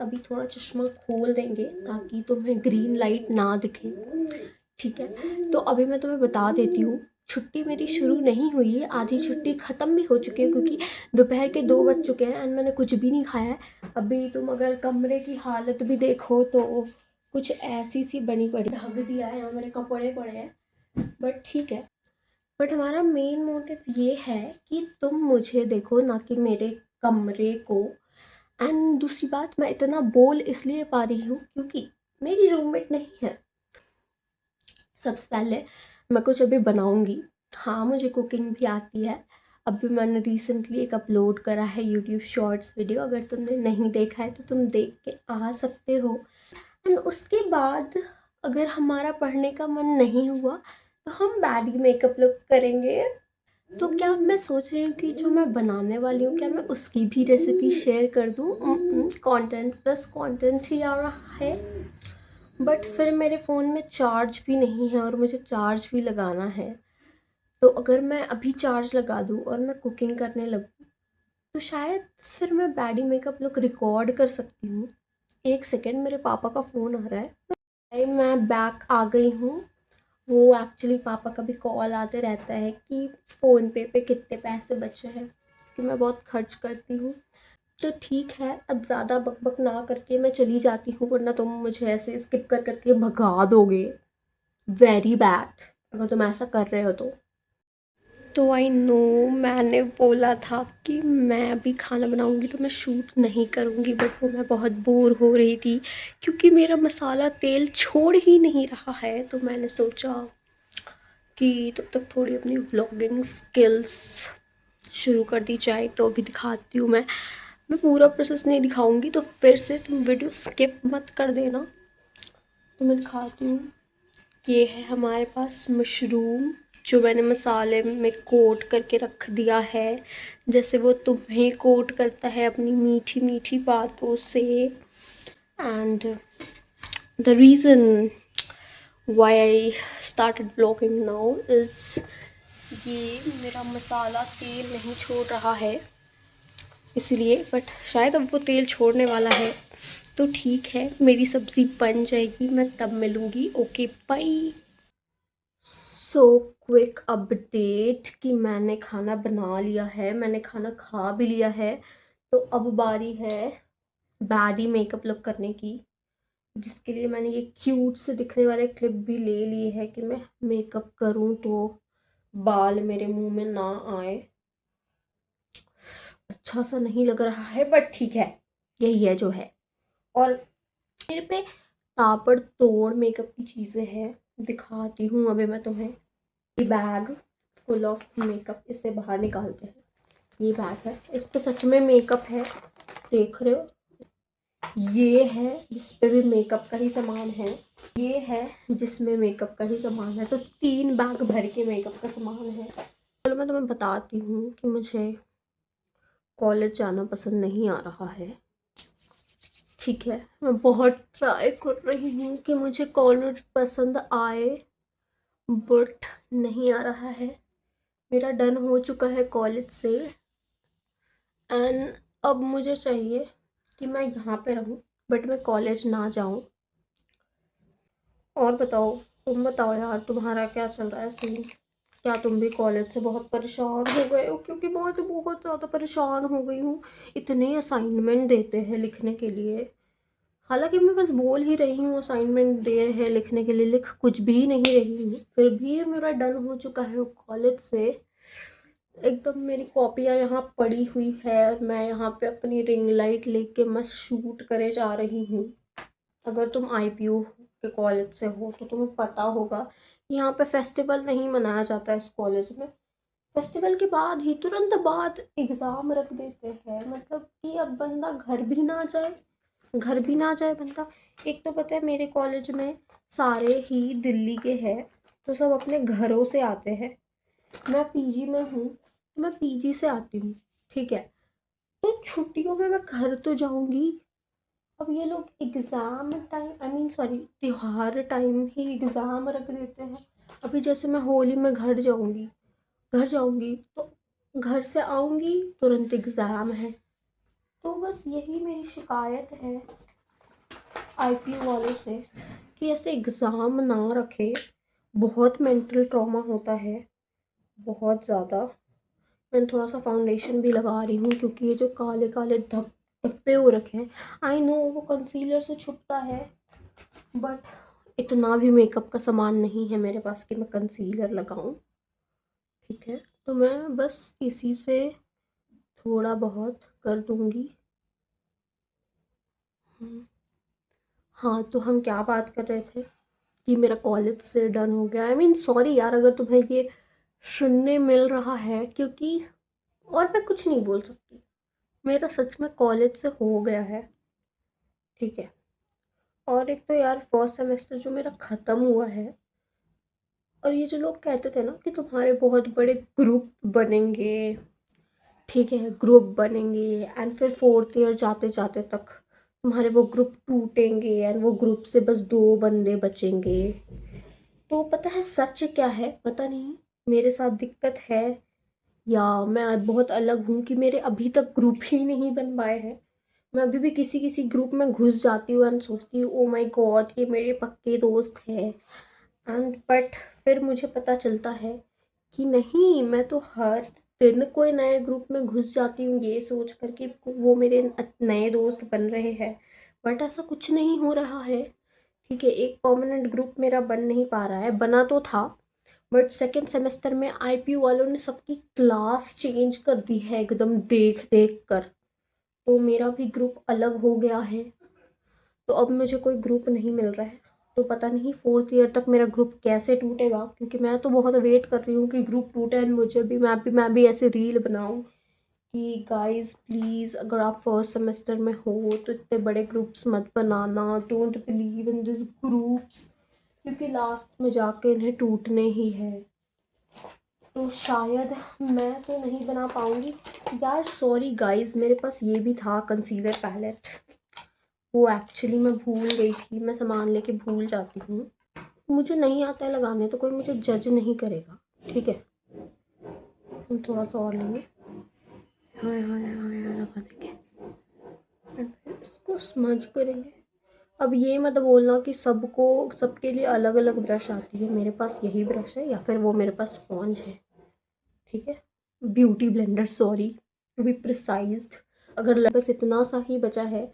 तभी थोड़ा चश्मा खोल देंगे ताकि तुम्हें ग्रीन लाइट ना दिखे, ठीक है। तो अभी मैं तुम्हें बता देती हूँ, छुट्टी मेरी शुरू नहीं हुई है, आधी छुट्टी ख़त्म भी हो चुकी है क्योंकि दोपहर के 2 बज चुके हैं एंड मैंने कुछ भी नहीं खाया है। अभी तुम अगर कमरे की हालत भी देखो तो कुछ ऐसी सी बनी पड़ी, ढक दिया है, यहाँ मेरे कपड़े पड़े हैं, बट ठीक है। बट हमारा मेन मोटिव ये है कि तुम मुझे देखो ना कि मेरे कमरे को। एंड दूसरी बात, मैं इतना बोल इसलिए पा रही हूँ क्योंकि मेरी रूममेट नहीं है। सबसे पहले मैं कुछ अभी बनाऊंगी। हाँ, मुझे कुकिंग भी आती है। अभी मैंने रिसेंटली एक अपलोड करा है यूट्यूब शॉर्ट्स वीडियो, अगर तुमने नहीं देखा है तो तुम देख के आ सकते हो। एंड उसके बाद अगर हमारा पढ़ने का मन नहीं हुआ तो हम बैडी मेकअप लुक करेंगे। तो क्या मैं सोच रही हूँ कि जो मैं बनाने वाली हूँ क्या मैं उसकी भी रेसिपी शेयर कर दूँ। कंटेंट प्लस कंटेंट ही आ रहा है, बट फिर मेरे फ़ोन में चार्ज भी नहीं है और मुझे चार्ज भी लगाना है। तो अगर मैं अभी चार्ज लगा दूँ और मैं कुकिंग करने लगूँ तो शायद फिर मैं बैडी मेकअप लुक रिकॉर्ड कर सकती हूँ। एक सेकेंड, मेरे पापा का फ़ोन आ रहा है। मैं बैक आ गई हूँ। वो एक्चुअली पापा का भी कॉल आते रहता है कि फ़ोन पे कितने पैसे बचे हैं, कि मैं बहुत खर्च करती हूँ। तो ठीक है, अब ज़्यादा बकबक ना करके मैं चली जाती हूँ, वरना तुम मुझे ऐसे स्किप कर करके भगा दोगे। वेरी बैड अगर तुम ऐसा कर रहे हो तो आई नो, मैंने बोला था कि मैं अभी खाना बनाऊंगी तो मैं शूट नहीं करूंगी, बट वो मैं बहुत बोर हो रही थी क्योंकि मेरा मसाला तेल छोड़ ही नहीं रहा है। तो मैंने सोचा कि तब तक थोड़ी अपनी व्लॉगिंग स्किल्स शुरू कर दी जाए। तो अभी दिखाती हूँ मैं पूरा प्रोसेस नहीं दिखाऊंगी, तो फिर से तुम वीडियो स्किप मत कर देना। तो मैं दिखाती हूँ। ये है हमारे पास मशरूम जो मैंने मसाले में कोट करके रख दिया है, जैसे वो तुम्हें कोट करता है अपनी मीठी मीठी बातों से। And the reason why I started vlogging now is, ये मेरा मसाला तेल नहीं छोड़ रहा है इसलिए, बट शायद अब वो तेल छोड़ने वाला है तो ठीक है, मेरी सब्ज़ी बन जाएगी, मैं तब मिलूँगी। Okay bye. So quick update कि मैंने खाना बना लिया है, मैंने खाना खा भी लिया है। तो अब बारी है बैडी मेकअप लुक करने की, जिसके लिए मैंने ये क्यूट से दिखने वाले क्लिप भी ले लिए है कि मैं मेकअप करूं तो बाल मेरे मुंह में ना आए। अच्छा सा नहीं लग रहा है बट ठीक है, यही है जो है। और मेरे पे ताबड़तोड़ मेकअप की चीज़ें हैं, दिखाती हूँ अभी मैं तुम्हें। ये बैग फुल ऑफ मेकअप, इसे बाहर निकालते हैं। ये बैग है, इस पे सच में मेकअप है, देख रहे हो। ये है जिस पे भी मेकअप का ही सामान है, ये है जिसमें मेकअप का ही सामान है। तो 3 बैग भर के मेकअप का सामान है। चलो मैं तुम्हें बताती हूँ कि मुझे कॉलेज जाना पसंद नहीं आ रहा है, ठीक है। मैं बहुत ट्राई कर रही हूँ कि मुझे कॉलेज पसंद आए, बट नहीं आ रहा है। मेरा डन हो चुका है कॉलेज से एंड अब मुझे चाहिए कि मैं यहाँ पे रहूँ बट मैं कॉलेज ना जाऊँ। और बताओ, तुम बताओ यार, तुम्हारा क्या चल रहा है सीन? क्या तुम भी कॉलेज से बहुत परेशान हो गए हो? क्योंकि मैं तो बहुत ज़्यादा परेशान हो गई हूँ। इतने असाइनमेंट देते हैं लिखने के लिए, हालांकि मैं बस बोल ही रही हूँ असाइनमेंट दे रहे हैं लिखने के लिए, लिख कुछ भी नहीं रही हूँ, फिर भी मेरा डन हो चुका है कॉलेज से। एकदम मेरी कॉपियाँ यहाँ पड़ी हुई है और मैं यहाँ पे अपनी रिंग लाइट लेके मस्त शूट करे जा रही हूँ। अगर तुम आईपीयू के कॉलेज से हो तो तुम्हें पता होगा यहाँ पे फेस्टिवल नहीं मनाया जाता है इस कॉलेज में। फेस्टिवल के बाद ही तुरंत बाद एग्ज़ाम रख देते हैं, मतलब कि अब बंदा घर भी ना जाए, घर भी ना जाए बंदा। एक तो पता है मेरे कॉलेज में सारे ही दिल्ली के हैं, तो सब अपने घरों से आते हैं। मैं पीजी में हूँ तो मैं पीजी से आती हूँ, ठीक है। तो छुट्टियों में मैं घर तो जाऊँगी। अब ये लोग exam time, I mean sorry, त्योहार टाइम ही एग्ज़ाम रख देते हैं। अभी जैसे मैं होली में घर जाऊँगी तो घर से आऊँगी तुरंत एग्ज़ाम है। तो बस यही मेरी शिकायत है आईपीयू वालों से कि ऐसे एग्ज़ाम ना रखे। बहुत मेंटल ट्रॉमा होता है, बहुत ज़्यादा। मैं थोड़ा सा फाउंडेशन भी लगा रही हूँ क्योंकि ये जो काले काले धब्बे हो रखे हैं, आई नो वो कंसीलर से छुपता है, बट इतना भी मेकअप का सामान नहीं है मेरे पास कि मैं कंसीलर लगाऊं। ठीक है, तो मैं बस इसी से थोड़ा बहुत कर दूंगी। हाँ, तो हम क्या बात कर रहे थे कि मेरा कॉलेज से डन हो गया। आई मीन सॉरी यार अगर तुम्हें ये सुनने मिल रहा है, क्योंकि और मैं कुछ नहीं बोल सकती। मेरा सच में कॉलेज से हो गया है। ठीक है, और एक तो यार फर्स्ट सेमेस्टर जो मेरा ख़त्म हुआ है, और ये जो लोग कहते थे ना कि तुम्हारे बहुत बड़े ग्रुप बनेंगे, ठीक है, ग्रुप बनेंगे एंड फिर फोर्थ ईयर जाते जाते तक तुम्हारे वो ग्रुप टूटेंगे एंड वो ग्रुप से बस 2 बंदे बचेंगे। तो पता है सच क्या है, पता नहीं मेरे साथ दिक्कत है या मैं बहुत अलग हूँ कि मेरे अभी तक ग्रुप ही नहीं बन पाए हैं। मैं अभी भी किसी किसी ग्रुप में घुस जाती हूँ एंड सोचती हूँ ओ माय गॉड ये मेरे पक्के दोस्त हैं, एंड बट फिर मुझे पता चलता है कि नहीं, मैं तो हर दिन कोई नए ग्रुप में घुस जाती हूँ ये सोच कर कि वो मेरे नए दोस्त बन रहे हैं, बट ऐसा कुछ नहीं हो रहा है। ठीक है, एक परमानेंट ग्रुप मेरा बन नहीं पा रहा है, बना तो था बट सेकेंड सेमेस्टर में आईपीयू वालों ने सबकी क्लास चेंज कर दी है एकदम देख देख कर, तो मेरा भी ग्रुप अलग हो गया है। तो अब मुझे कोई ग्रुप नहीं मिल रहा है, तो पता नहीं फोर्थ ईयर तक मेरा ग्रुप कैसे टूटेगा, क्योंकि मैं तो बहुत वेट कर रही हूँ कि ग्रुप टूटे एंड मुझे भी मैं भी ऐसे रील बनाऊँ कि गाइस प्लीज़ अगर आप फर्स्ट सेमेस्टर में हो तो इतने बड़े ग्रुप्स मत बनाना, don't believe in this groups, क्योंकि लास्ट में जाके इन्हें टूटने ही है। तो शायद मैं तो नहीं बना पाऊँगी यार, सॉरी गाइस। मेरे पास ये भी था कंसीलर पैलेट, वो एक्चुअली मैं भूल गई थी, मैं सामान लेके भूल जाती हूँ। मुझे नहीं आता है लगाने तो कोई मुझे जज नहीं करेगा। ठीक है, हम थोड़ा सा और लेंगे, हाँ हाँ हाँ हाँ लगा देंगे और फिर इसको स्मज करेंगे। अब ये मत बोलना कि सबको सबके लिए अलग अलग ब्रश आती है, मेरे पास यही ब्रश है या फिर वो मेरे पास स्पॉन्ज है। ठीक है, beauty blender, sorry to be precised. अगर बस इतना सा ही बचा है,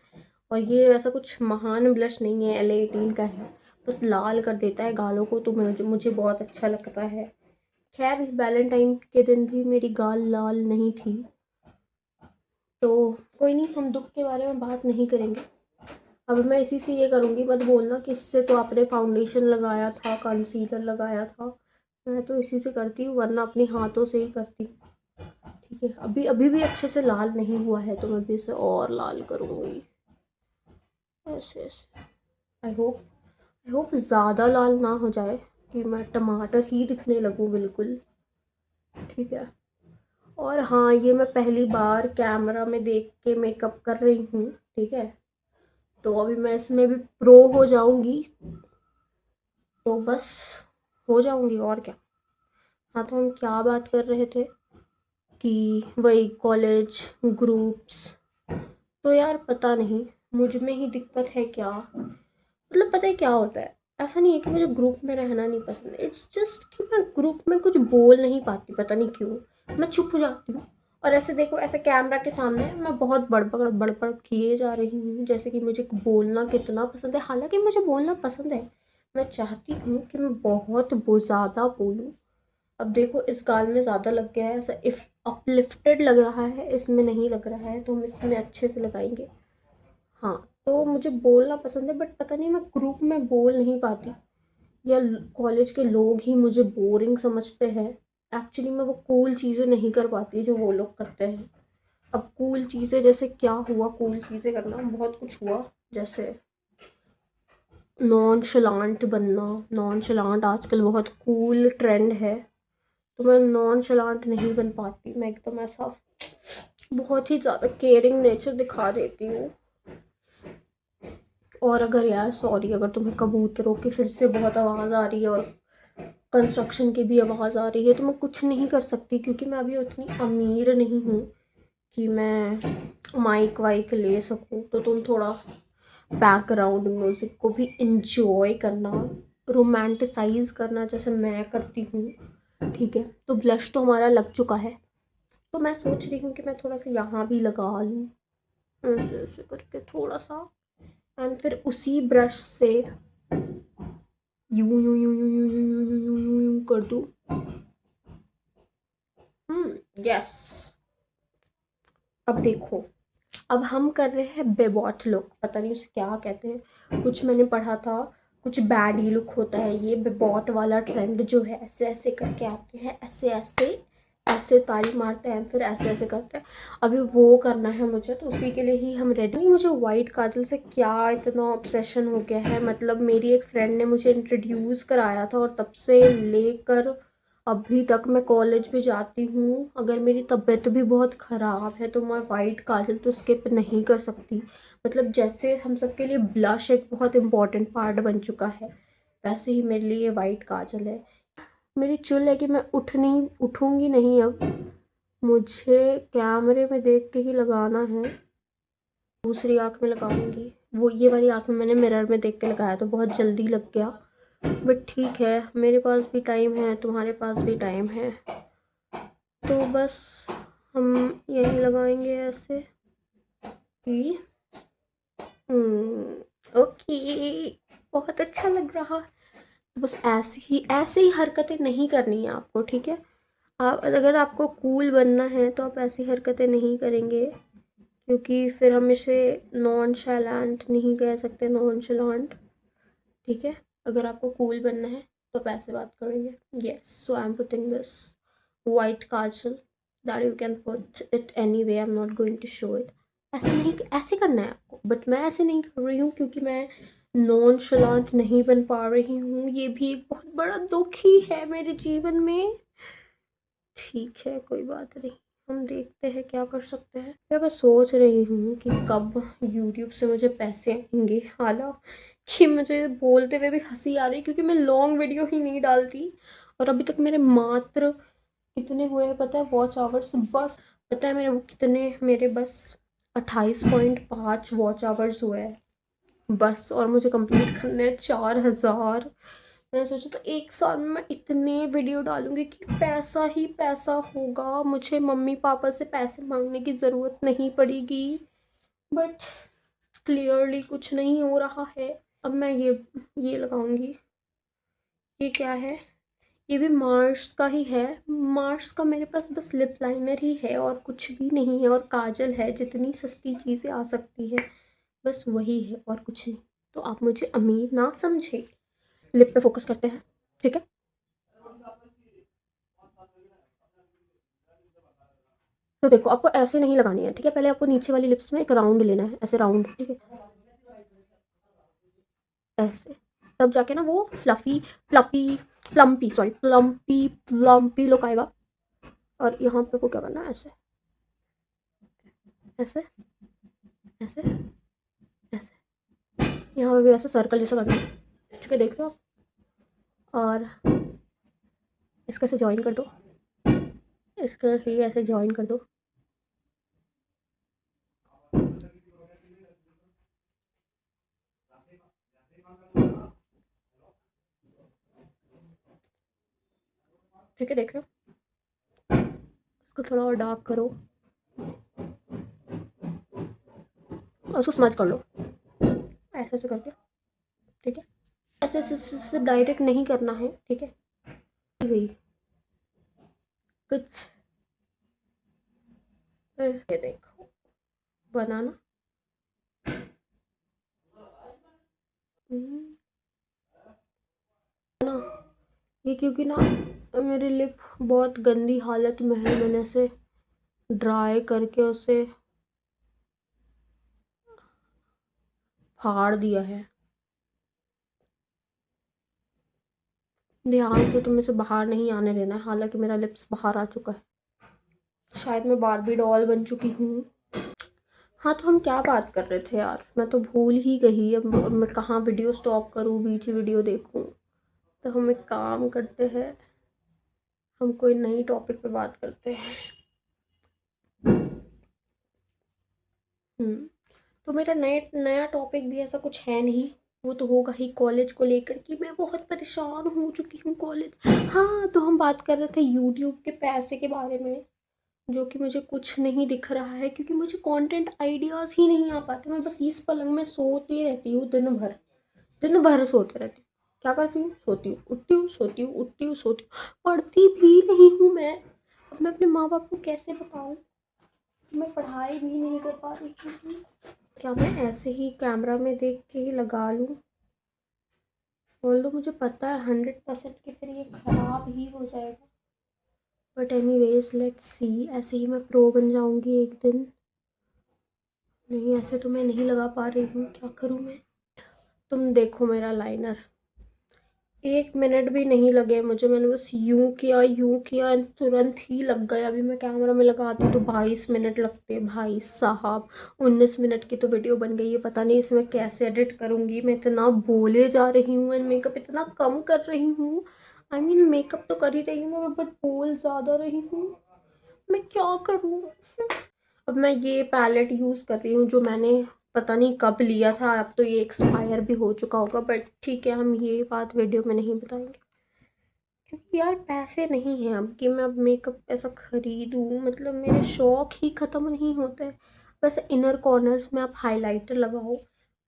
और ये ऐसा कुछ महान ब्लश नहीं है, L18 का है, बस लाल कर देता है गालों को, तो मुझे बहुत अच्छा लगता है। खैर वैलेंटाइन के दिन भी मेरी गाल लाल नहीं थी, तो कोई नहीं, हम दुख के बारे में बात नहीं करेंगे। अब मैं इसी से ये करूँगी, मत बोलना कि इससे तो आपने फाउंडेशन लगाया था, कंसीलर लगाया था। मैं तो इसी से करती हूँ, वरना अपने हाथों से ही करती हूँ। ठीक है, अभी अभी भी अच्छे से लाल नहीं हुआ है, तो मैं भी इसे और लाल करूँगी ऐसे ऐसे। आई होप ज़्यादा लाल ना हो जाए कि मैं टमाटर ही दिखने लगूँ बिल्कुल। ठीक है, और हाँ ये मैं पहली बार कैमरा में देख के मेकअप कर रही हूँ। ठीक है, तो अभी मैं इसमें भी प्रो हो जाऊंगी, तो बस हो जाऊंगी और क्या। हाँ, तो हम क्या बात कर रहे थे कि वही कॉलेज ग्रुप्स, तो यार पता नहीं मुझ में ही दिक्कत है क्या, मतलब पता है क्या होता है, ऐसा नहीं है कि मुझे ग्रुप में रहना नहीं पसंद है, इट्स जस्ट कि मैं ग्रुप में कुछ बोल नहीं पाती, पता नहीं क्यों मैं चुप हो जाती हूँ। और ऐसे देखो, ऐसे कैमरा के सामने मैं बहुत बड़बड़ बड़बड़ किए जा रही हूँ, जैसे कि मुझे बोलना कितना पसंद है, हालांकि मुझे बोलना पसंद है, मैं चाहती हूँ कि मैं बहुत ज़्यादा बोलूँ। अब देखो इस गाल में ज़्यादा लग गया है, ऐसा इफ अपलिफ्टेड लग रहा है, इसमें नहीं लग रहा है, तो हम इसमें अच्छे से लगाएंगे। हाँ, तो मुझे बोलना पसंद है, बट पता नहीं मैं ग्रुप में बोल नहीं पाती, या कॉलेज के लोग ही मुझे बोरिंग समझते हैं। एक्चुअली मैं वो कूल चीज़ें नहीं कर पाती जो वो लोग करते हैं। अब कूल चीज़ें जैसे क्या हुआ, कूल चीज़ें करना बहुत कुछ हुआ, जैसे नॉनशलांट बनना। नॉनशलांट आजकल बहुत कूल ट्रेंड है, तो मैं नॉनशलांट नहीं बन पाती, मैं एकदम ऐसा बहुत ही ज़्यादा केयरिंग नेचर दिखा देती हूँ। और अगर यार सॉरी, अगर तुम्हें कबूतरों की फिर से बहुत आवाज़ आ रही है और कंस्ट्रक्शन की भी आवाज़ आ रही है, तो मैं कुछ नहीं कर सकती, क्योंकि मैं अभी उतनी अमीर नहीं हूँ कि मैं माइक वाइक ले सकूँ। तो तुम थोड़ा बैकग्राउंड म्यूज़िक को भी इंजॉय करना, रोमांटिसाइज करना जैसे मैं करती हूँ। ठीक है, तो ब्लश तो हमारा लग चुका है, तो मैं सोच रही हूँ कि मैं थोड़ा सा यहाँ भी लगा लूँ, ऐसे ऐसे करके थोड़ा सा, एंड फिर उसी ब्रश से यूं यूं यूं यूं यूं यूं यूं यूं यूं यूं यूं कर दूँ। यस। अब देखो, अब हम कर रहे हैं बेबॉट लुक, पता नहीं उसे क्या कहते हैं, कुछ मैंने पढ़ा था, कुछ बैड ही लुक होता है ये बेबॉट वाला ट्रेंड जो है, ऐसे ऐसे करके आते हैं, ऐसे ऐसे ऐसे ताली मारते हैं, फिर ऐसे ऐसे करते हैं। अभी वो करना है मुझे, तो उसी के लिए ही हम रेडी। नहीं, मुझे वाइट काजल से क्या इतना ऑब्सेशन हो गया है, मतलब मेरी एक फ्रेंड ने मुझे इंट्रोड्यूस कराया था, और तब से लेकर अभी तक मैं कॉलेज भी जाती हूँ, अगर मेरी तबीयत भी बहुत ख़राब है तो मैं वाइट काजल तो स्किप नहीं कर सकती। मतलब जैसे हम सबके लिए ब्लश एक बहुत इम्पॉर्टेंट पार्ट बन चुका है, वैसे ही मेरे लिए वाइट काजल है। मेरी चुल है कि मैं उठूँगी नहीं अब, मुझे कैमरे में देख के ही लगाना है। दूसरी आँख में लगाऊंगी, वो ये वाली आँख में मैंने मिरर में देख के लगाया तो बहुत जल्दी लग गया, बट ठीक है, मेरे पास भी टाइम है, तुम्हारे पास भी टाइम है, तो बस हम यही लगाएंगे ऐसे कि ओके, बहुत अच्छा लग रहा। तो बस ऐसे ही हरकतें नहीं करनी है आपको, ठीक है। आप अगर आपको कूल बनना है तो आप ऐसी हरकतें नहीं करेंगे, क्योंकि फिर हम इसे नॉन शैलेंट नहीं कह सकते, नॉन शैलेंट, ठीक है। अगर आपको कूल बनना है तो आप ऐसे बात करेंगे। Yes, so I am putting this white kajal, that you can put it anyway, I am not going to show it. ऐसे नहीं, ऐसे करना है आपको, बट मैं ऐसे नहीं कर रही हूँ क्योंकि मैं नॉन शलांट नहीं बन पा रही हूँ, ये भी एक बहुत बड़ा दुख ही है मेरे जीवन में। ठीक है, कोई बात नहीं, हम देखते हैं क्या कर सकते हैं। या मैं सोच रही हूँ कि कब यूट्यूब से मुझे पैसे आएंगे, हालांकि मुझे बोलते हुए भी हंसी आ रही, क्योंकि मैं लॉन्ग वीडियो ही नहीं डालती, और अभी तक मेरे मात्र कितने हुए हैं पता है वॉच आवर्स, बस पता है मेरे वो कितने, मेरे बस 28.5 वॉच आवर्स हुए हैं बस, और मुझे कंप्लीट करने हैं 4000। मैंने सोचा तो एक साल में मैं इतने वीडियो डालूंगी कि पैसा ही पैसा होगा, मुझे मम्मी पापा से पैसे मांगने की ज़रूरत नहीं पड़ेगी, बट क्लियरली कुछ नहीं हो रहा है। अब मैं ये लगाऊंगी, ये क्या है, ये भी मार्स का ही है। मार्स का मेरे पास बस लिप लाइनर ही है और कुछ भी नहीं है, और काजल है, जितनी सस्ती चीज़ें आ सकती है बस वही है और कुछ नहीं, तो आप मुझे अमीर ना समझे। लिप पे फोकस करते हैं, ठीक है। तो देखो, आपको ऐसे नहीं लगानी है, ठीक है, पहले आपको नीचे वाली लिप्स में एक राउंड लेना है, ऐसे राउंड, ठीक है, ऐसे, तब जाके ना वो फ्लफी फ्लपी प्लम्पी लुक आएगा। और यहाँ पे को क्या करना है, ऐसे ऐसे ऐसे ऐसे, यहाँ पे भी ऐसे सर्कल जैसा करना है, ठीक है, देख रहे हो आप। और इसको ऐसे ज्वाइन कर दो, इसको ऐसे ज्वाइन कर दो, ठीक है, देख रहे हो। इसको थोड़ा और डार्क करो और उसको स्मच कर लो, ऐसे ऐसे करके, ठीक है। ऐसे ऐसे डायरेक्ट नहीं करना है, ठीक है। गई कुछ, ये देखो बनाना, ना, ये क्योंकि ना मेरी लिप बहुत गंदी हालत में है, मैंने इसे ड्राई करके उसे फाड़ दिया है। ध्यान से तुम इसे बाहर नहीं आने देना है, हालांकि मेरा लिप्स बाहर आ चुका है, शायद मैं बारबी डॉल बन चुकी हूँ। हाँ, तो हम क्या बात कर रहे थे यार, मैं तो भूल ही गई, अब मैं कहाँ वीडियो स्टॉप करूँ, बीच वीडियो देखूँ। तो हम एक काम करते हैं, हम कोई नई टॉपिक पे बात करते हैं। तो मेरा नया टॉपिक भी ऐसा कुछ है नहीं, वो तो होगा ही कॉलेज को लेकर कि मैं बहुत परेशान हो चुकी हूँ कॉलेज। हाँ, तो हम बात कर रहे थे यूट्यूब के पैसे के बारे में, जो कि मुझे कुछ नहीं दिख रहा है क्योंकि मुझे कंटेंट आइडियाज़ ही नहीं आ पाते। मैं बस इस पलंग में सोती रहती हूँ दिन भर सोते रहती हूँ। क्या करती हूँ? सोती हूँ, उठती हूँ, सोती हूँ, उठती हूँ, सोती हूँ। पढ़ती भी नहीं हूँ मैं। अब मैं अपने माँ बाप को कैसे बताऊँ? मैं पढ़ाई भी नहीं कर पा रही हूँ। क्या मैं ऐसे ही कैमरा में देख के ही लगा लूँ? ऑल्दो मुझे पता है 100% कि फिर ये ख़राब ही हो जाएगा, बट एनीवेज लेट्स सी। ऐसे ही मैं प्रो बन जाऊँगी एक दिन। नहीं, ऐसे तो मैं नहीं लगा पा रही हूँ, क्या करूँ मैं? तुम देखो मेरा लाइनर, 1 मिनट भी नहीं लगे मुझे, मैंने बस यूं किया तुरंत ही लग गया। अभी मैं कैमरा में लगाती तो 22 मिनट लगते भाई साहब। 19 मिनट की तो वीडियो बन गई है। पता नहीं इसमें कैसे एडिट करूँगी। मैं इतना बोले जा रही हूँ एंड मेकअप इतना कम कर रही हूँ। आई मीन मेकअप तो कर ही रही हूँ मैं, बट बोल ज़्यादा रही हूँ। मैं क्या करूँ? अब मैं ये पैलेट यूज़ कर रही हूँ जो मैंने पता नहीं कब लिया था। अब तो ये एक्सपायर भी हो चुका होगा, बट ठीक है, हम ये बात वीडियो में नहीं बताएंगे क्योंकि यार पैसे नहीं हैं अब कि मैं अब मेकअप ऐसा ख़रीदूँ। मतलब मेरे शौक ही ख़त्म नहीं होते। बस इनर कॉर्नर्स में आप हाइलाइटर लगाओ,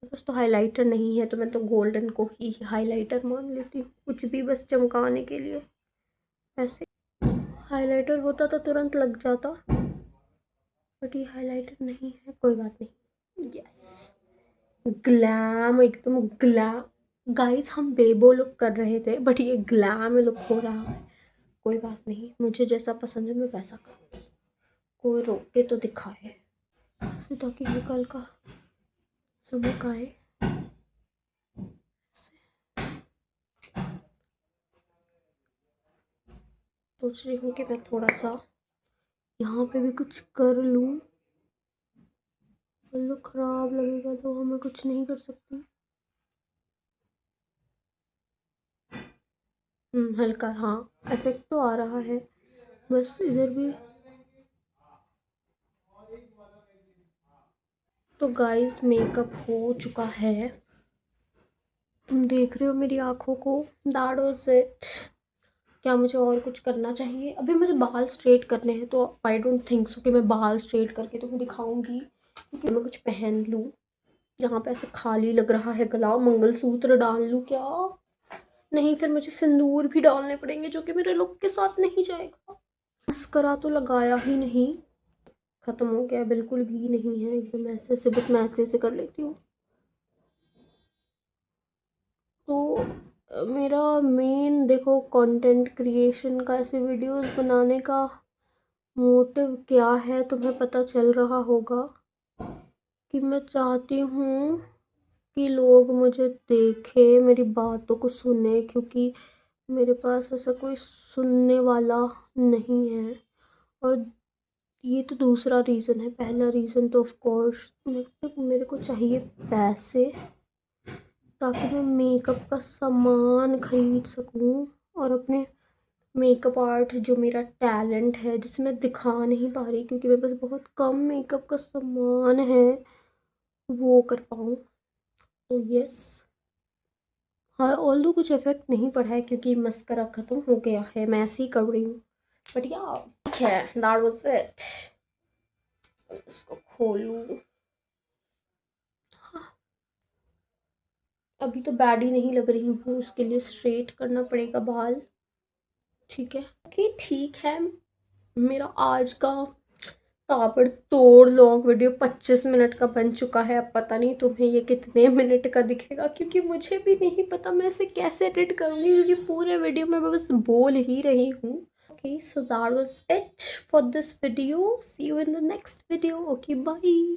बस तो हाइलाइटर नहीं है तो मैं तो गोल्डन को ही हाइलाइटर मान लेती हूँ, कुछ भी बस चमकाने के लिए। ऐसे हाइलाइटर होता तो तुरंत लग जाता, बट ये हाइलाइटर नहीं है। कोई बात नहीं। यस, ग्लैम, एकदम ग्लैम। गाइस हम बेबो लुक कर रहे थे, बट ये ग्लैम लुक हो रहा है। कोई बात नहीं, मुझे जैसा पसंद है मैं वैसा करूँगी। कोई रोक के तो दिखाए ताकि कल का सबक आए। सोच रही हूँ कि मैं थोड़ा सा यहाँ पे भी कुछ कर लूँ, लुक खराब लगेगा तो हमें कुछ नहीं कर सकती। हल्का, हाँ इफेक्ट तो आ रहा है। बस इधर भी। तो गाइस मेकअप हो चुका है, तुम देख रहे हो मेरी आँखों को। That was it. क्या मुझे और कुछ करना चाहिए? अभी मुझे बाल स्ट्रेट करने हैं, तो आई डोंट थिंक सो कि मैं बाल स्ट्रेट करके तुम्हें दिखाऊंगी, क्योंकि मैं कुछ पहन लूँ। यहाँ पे ऐसे खाली लग रहा है गला। मंगलसूत्र डाल लूँ क्या? नहीं, फिर मुझे सिंदूर भी डालने पड़ेंगे जो कि मेरे लुक के साथ नहीं जाएगा। मस्करा तो लगाया ही नहीं, ख़त्म हो गया, बिल्कुल भी नहीं है। एकदम ऐसे से, बस मैं ऐसे से कर लेती हूँ। तो मेरा मेन देखो कंटेंट क्रिएशन का, ऐसे वीडियोस बनाने का मोटिव क्या है तुम्हें पता चल रहा होगा कि मैं चाहती हूँ कि लोग मुझे देखें, मेरी बातों को सुने, क्योंकि मेरे पास ऐसा कोई सुनने वाला नहीं है। और ये तो दूसरा रीज़न है। पहला रीज़न तो ऑफ कोर्स मेरे को चाहिए पैसे, ताकि मैं मेकअप का सामान खरीद सकूं और अपने मेकअप आर्ट, जो मेरा टैलेंट है जिसे मैं दिखा नहीं पा रही क्योंकि मेरे पास बहुत कम मेकअप का सामान है, वो कर पाऊँ। तो यस, हाँ, ऑल्दो कुछ इफेक्ट नहीं पड़ा है क्योंकि मस्करा ख़त्म हो गया है, मैं ऐसे ही कर रही हूँ। बट या ठीक है, दैट वाज इट। इसको खोलूँ। हाँ, अभी तो बैड ही नहीं लग रही हूँ, उसके लिए स्ट्रेट करना पड़ेगा बाल। ठीक है, ओके ठीक है। मेरा आज का ताबड़तोड़ लॉन्ग वीडियो 25 मिनट का बन चुका है। अब पता नहीं तुम्हें ये कितने मिनट का दिखेगा, क्योंकि मुझे भी नहीं पता मैं इसे कैसे एडिट करूँगी, क्योंकि पूरे वीडियो में मैं बस बोल ही रही हूँ। Okay, so that was it for this video. See you in the next video. Okay, bye.